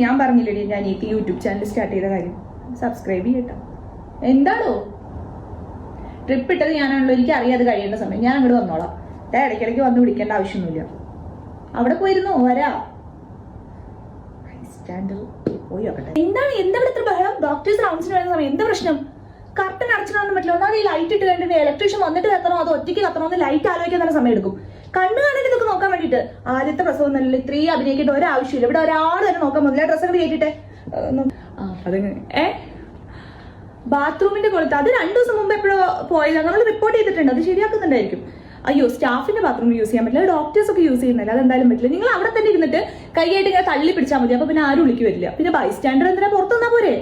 ഞാൻ പറഞ്ഞില്ലേ ഞാൻ ഈ യൂട്യൂബ് ചാനൽ സ്റ്റാർട്ട് ചെയ്ത കാര്യം, സബ്സ്ക്രൈബ് ചെയ്യട്ടോ. എന്താണോ ട്രിപ്പ് ഇട്ടത് ഞാനാണല്ലോ, എനിക്ക് അറിയാതെ കഴിയേണ്ട സമയം ഞാൻ അങ്ങോട്ട് വന്നോളാം. ഇടയ്ക്കിടയ്ക്ക് വന്ന് വിളിക്കേണ്ട ആവശ്യമൊന്നുമില്ല. അവിടെ പോയിരുന്നോ വരാ പോയി നോക്കട്ടെ. എന്താണ് എന്താ ഇത്ര ബഹളം? ഡോക്ടേഴ്സ് റൗണ്ട്സിന് വരുന്ന സമയം എന്താ പ്രശ്നം? കറക്റ്റ് അടച്ചിടാൻ പറ്റില്ല. ഒന്നാമത് ഈ ലൈറ്റ് ഇട്ട് കഴിഞ്ഞിട്ട് ഇലക്ട്രീഷ്യൻ വന്നിട്ട് കത്തണോ അതോ ഒറ്റയ്ക്ക് കത്തണോ എന്ന് ലൈറ്റ് ആലോചിക്കാൻ തന്നെ സമയം എടുക്കും. കണ്ണു കാണാൻ ഇതൊക്കെ നോക്കാൻ വേണ്ടിട്ട് ആദ്യത്തെ പ്രസവം നല്ല ഇത്രയും അഭിനയിക്കേണ്ട ഒരാവശ്യമില്ല. ഇവിടെ ഒരാൾ തന്നെ നോക്കാൻ പറ്റില്ല. ഡ്രസ്സൊക്കെ കേട്ടിട്ടെ ബാത്റൂമിന്റെ കൊളുത്ത് അത് 2 ദിവസം മുമ്പ് എപ്പോഴോ പോയതാണ്. നമ്മൾ റിപ്പോർട്ട് ചെയ്തിട്ടുണ്ട്, അത് ശരിയാക്കുന്നുണ്ടായിരിക്കും. അയ്യോ സ്റ്റാഫിന്റെ ബാത്റൂം യൂസ് ചെയ്യാൻ പറ്റില്ല, ഡോക്ടേഴ്സ് ഒക്കെ യൂസ് ചെയ്യുന്നില്ല, അതെന്തായാലും പറ്റില്ല. നിങ്ങൾ അവിടെ തന്നെ ഇരുന്നിട്ട് കൈയായിട്ട് ഇങ്ങനെ തള്ളി പിടിച്ചാൽ മതി. അപ്പൊ പിന്നെ ആരും വിളിക്ക് വരില്ല. പിന്നെ ബൈസ്റ്റാൻഡർ എന്തിനാ പുറത്തു വന്നാൽ പോരെ?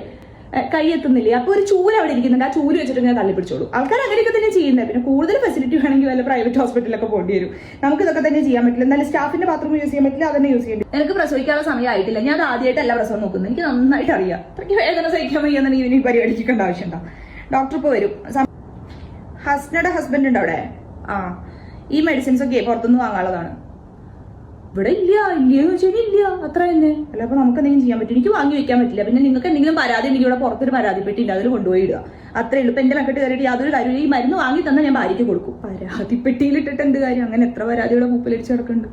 കൈ എത്തുന്നില്ലേ? അപ്പൊ ഒരു ചൂല് അവിടെ ഇരിക്കുന്നുണ്ട്, ആ ചൂല് വെച്ചിട്ട് ഇങ്ങനെ തള്ളി പിടിച്ചോളൂ. ആൾക്കാർ അങ്ങനെയൊക്കെ തന്നെ ചെയ്യുന്നത്. പിന്നെ കൂടുതൽ ഫെസിലിറ്റി വേണമെങ്കിൽ വല്ല പ്രൈവറ്റ് ഹോസ്പിറ്റലിലൊക്കെ പോകേണ്ടി വരും. നമുക്ക് ഇതൊക്കെ തന്നെ ചെയ്യാൻ പറ്റില്ല. എന്നാലും സ്റ്റാഫിന്റെ ബാത്റൂം യൂസ് ചെയ്യാൻ പറ്റില്ല, അതന്നെ യൂസ് ചെയ്യേണ്ടി. എനിക്ക് പ്രസവിക്കാനുള്ള സമയമായിട്ടില്ല. ഞാൻ അത് ആദ്യമായിട്ടല്ല പ്രസവം നോക്കുന്നത്. എനിക്ക് നന്നായിട്ട് അറിയാം. അത്രയ്ക്ക് വേദന സഹിക്കാൻ വയ്യാന്നുണ്ടെങ്കിൽ ഇവന് പരിപാടിക്കേണ്ട ആവശ്യമുണ്ടോ? ഡോക്ടർ ഇപ്പോൾ വരും. ഹസ്നയുടെ ഹസ്ബൻഡ് ഉണ്ട് അവിടെ. ഈ മെഡിസിൻസ് ഒക്കെ പുറത്തുനിന്ന് വാങ്ങാനുള്ളതാണ്. ഇവിടെ ഇല്ലയെന്ന് വെച്ചാൽ ഇല്ല, അത്ര തന്നെ. അല്ല അപ്പൊ നമുക്ക് എന്തെങ്കിലും ചെയ്യാൻ പറ്റും? എനിക്ക് വാങ്ങി വെക്കാൻ പറ്റില്ല. പിന്നെ നിങ്ങൾക്ക് എന്തെങ്കിലും പരാതി ഉണ്ടെങ്കിൽ ഇവിടെ പുറത്തൊരു പരാതിപ്പെട്ടില്ല, അതിൽ കൊണ്ടുപോയി ഇടുക, അത്രേ ഉള്ളൂ. ഇപ്പൊ എന്റെ മെക്കെട്ട് കയറിയിട്ട് യാതൊരു കാര്യം. ഈ മരുന്ന് വാങ്ങി തന്നെ ഞാൻ ഭാര്യയ്ക്ക് കൊടുക്കും. പരാതിപ്പെട്ടിയിലിട്ടിട്ട് എന്ത് കാര്യം? അങ്ങനെ എത്ര പരാതികളെ മൂപ്പിലടിച്ച് കിടക്കുന്നുണ്ട്.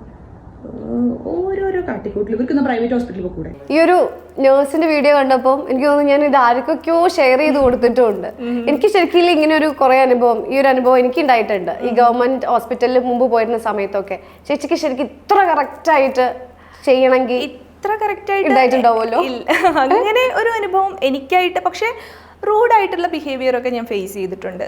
ഓരോരോ കാട്ടിക്കൂട്ടിൽ ഇവർക്കൊന്ന് പ്രൈവറ്റ് ഹോസ്പിറ്റലിൽ കൂടെ. ഈ ഒരു നേഴ്സിന്റെ വീഡിയോ കണ്ടപ്പോൾ എനിക്ക് തോന്നുന്നു ഞാൻ ഇത് ആർക്കൊക്കെയോ ഷെയർ ചെയ്ത് കൊടുത്തിട്ടുണ്ട്. എനിക്ക് ശരിക്കും ഇങ്ങനെ ഒരു കുറെ അനുഭവം, ഈ ഒരു അനുഭവം എനിക്ക് ഉണ്ടായിട്ടുണ്ട്. ഈ ഗവൺമെന്റ് ഹോസ്പിറ്റലിൽ മുമ്പ് പോയിരുന്ന സമയത്തൊക്കെ ചേച്ചിക്ക് ശരിക്കും ഇത്ര കറക്റ്റ് ആയിട്ട് ചെയ്യണമെങ്കിൽ ഇത്ര കറക്റ്റ് ആയിട്ട് ഉണ്ടായിട്ടുണ്ടാവുമല്ലോ. അങ്ങനെ ഒരു അനുഭവം എനിക്കായിട്ട്, പക്ഷെ റൂഡായിട്ടുള്ള ബിഹേവിയർ ഒക്കെ ഞാൻ ഫേസ് ചെയ്തിട്ടുണ്ട്.